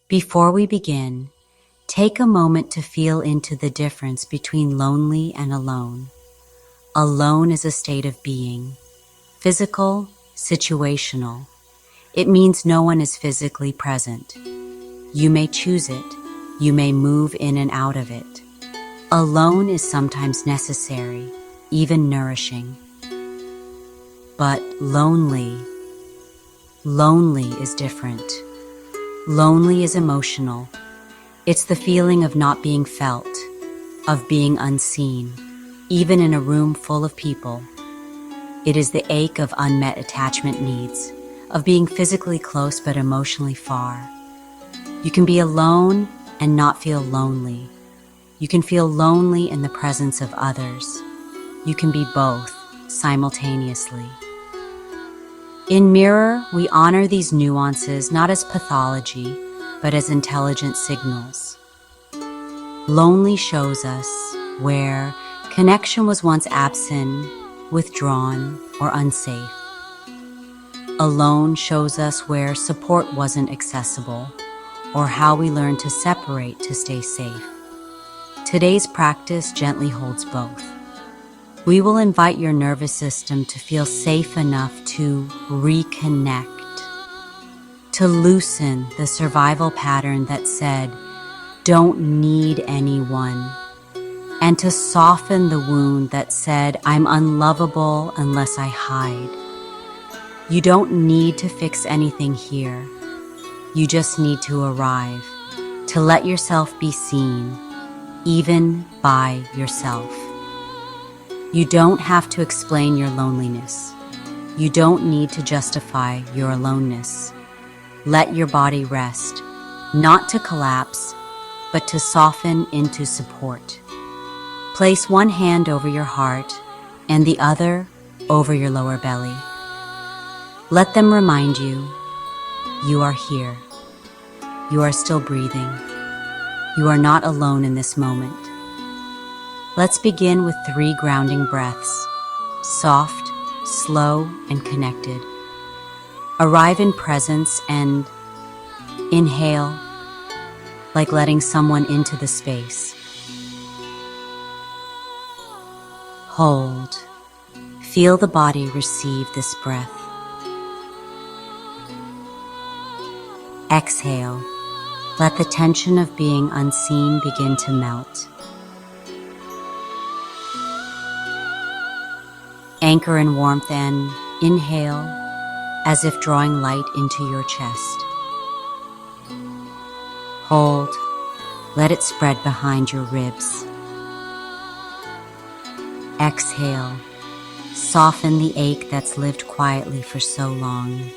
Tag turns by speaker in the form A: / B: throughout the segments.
A: Before we begin, take a moment to feel into the difference between lonely and alone. Alone is a state of being, physical, situational. It means no one is physically present. You may choose it. You may move in and out of it. Alone is sometimes necessary, even nourishing. But lonely is different. Lonely is emotional. It's the feeling of not being felt, of being unseen, even in a room full of people. It is the ache of unmet attachment needs, of being physically close but emotionally far. You can be alone and not feel lonely. You can feel lonely in the presence of others. You can be both simultaneously. In Mirror, we honor these nuances not as pathology, but as intelligent signals. Lonely shows us where connection was once absent, withdrawn, or unsafe. Alone shows us where support wasn't accessible, or how we learn to separate to stay safe. Today's practice gently holds both. We will invite your nervous system to feel safe enough to reconnect, to loosen the survival pattern that said, "Don't need anyone," and to soften the wound that said, "I'm unlovable unless I hide." You don't need to fix anything here. You just need to arrive, to let yourself be seen, even by yourself. You don't have to explain your loneliness. You don't need to justify your aloneness. Let your body rest, not to collapse, but to soften into support. Place one hand over your heart and the other over your lower belly. Let them remind you, you are here. You are still breathing. You are not alone in this moment. Let's begin with 3 grounding breaths, soft, slow, and connected. Arrive in presence and inhale, like letting someone into the space. Hold. Feel the body receive this breath. Exhale. Let the tension of being unseen begin to melt. Anchor in warmth and inhale as if drawing light into your chest. Hold. Let it spread behind your ribs. Exhale. Soften the ache that's lived quietly for so long.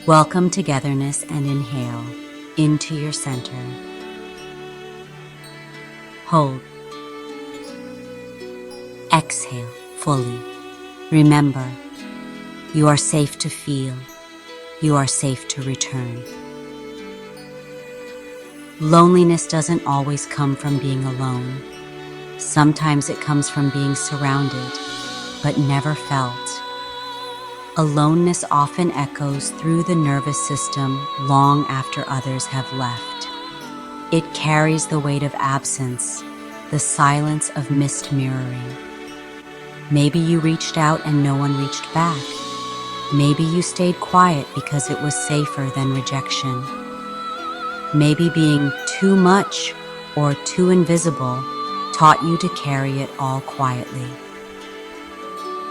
A: Welcome togetherness and inhale into your center. Hold. Exhale fully. Remember, you are safe to feel. You are safe to return. Loneliness doesn't always come from being alone. Sometimes it comes from being surrounded, but never felt. Aloneness often echoes through the nervous system long after others have left. It carries the weight of absence, the silence of missed mirroring. Maybe you reached out and no one reached back. Maybe you stayed quiet because it was safer than rejection. Maybe being too much or too invisible taught you to carry it all quietly.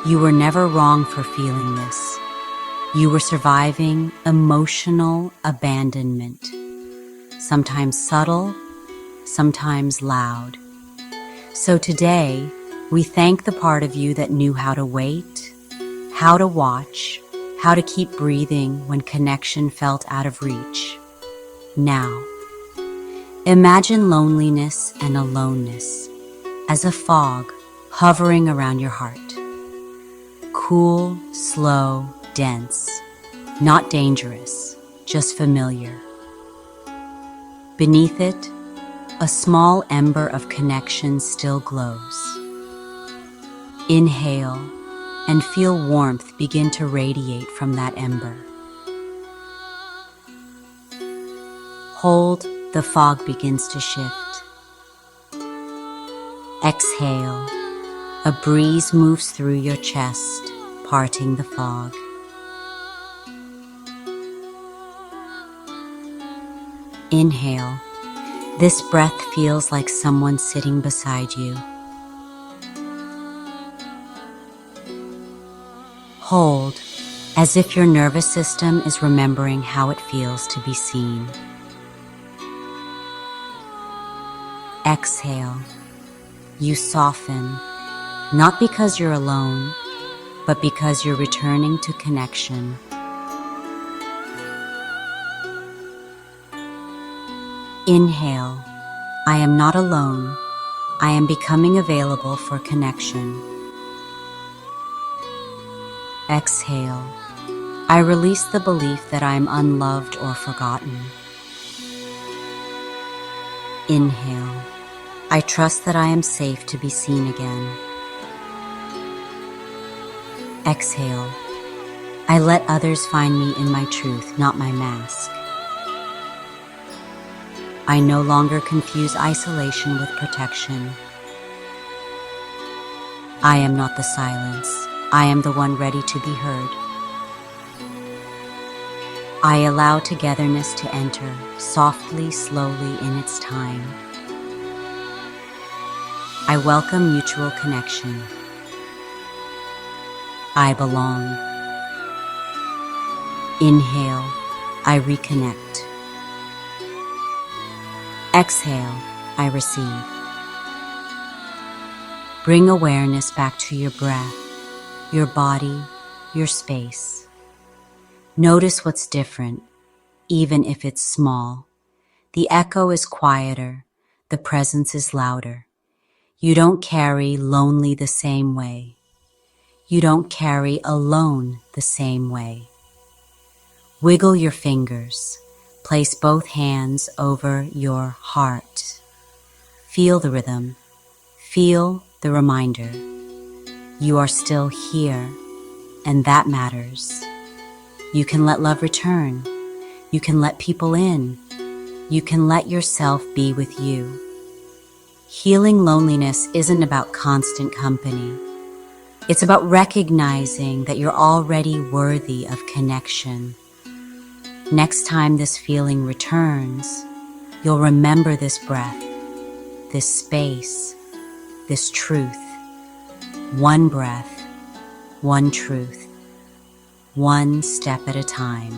A: You were never wrong for feeling this. You were surviving emotional abandonment, sometimes subtle, sometimes loud. So today, we thank the part of you that knew how to wait, how to watch, how to keep breathing when connection felt out of reach. Now, imagine loneliness and aloneness as a fog hovering around your heart. Cool, slow, dense, not dangerous, just familiar. Beneath it, a small ember of connection still glows. Inhale and feel warmth begin to radiate from that ember. Hold, the fog begins to shift. Exhale, a breeze moves through your chest, parting the fog. Inhale. This breath feels like someone sitting beside you. Hold, as if your nervous system is remembering how it feels to be seen. Exhale. You soften, not because you're alone, but because you're returning to connection. Inhale. I am not alone. I am becoming available for connection. Exhale. I release the belief that I am unloved or forgotten. Inhale. I trust that I am safe to be seen again. Exhale. I let others find me in my truth, not my mask. I no longer confuse isolation with protection. I am not the silence. I am the one ready to be heard. I allow togetherness to enter, softly, slowly, in its time. I welcome mutual connection. I belong. Inhale, I reconnect. Exhale, I receive. Bring awareness back to your breath, your body, your space. Notice what's different, even if it's small. The echo is quieter, the presence is louder. You don't carry lonely the same way. You don't carry alone the same way. Wiggle your fingers. Place both hands over your heart. Feel the rhythm. Feel the reminder. You are still here, and that matters. You can let love return. You can let people in. You can let yourself be with you. Healing loneliness isn't about constant company. It's about recognizing that you're already worthy of connection. Next time this feeling returns, you'll remember this breath, this space, this truth. One breath, one truth, one step at a time.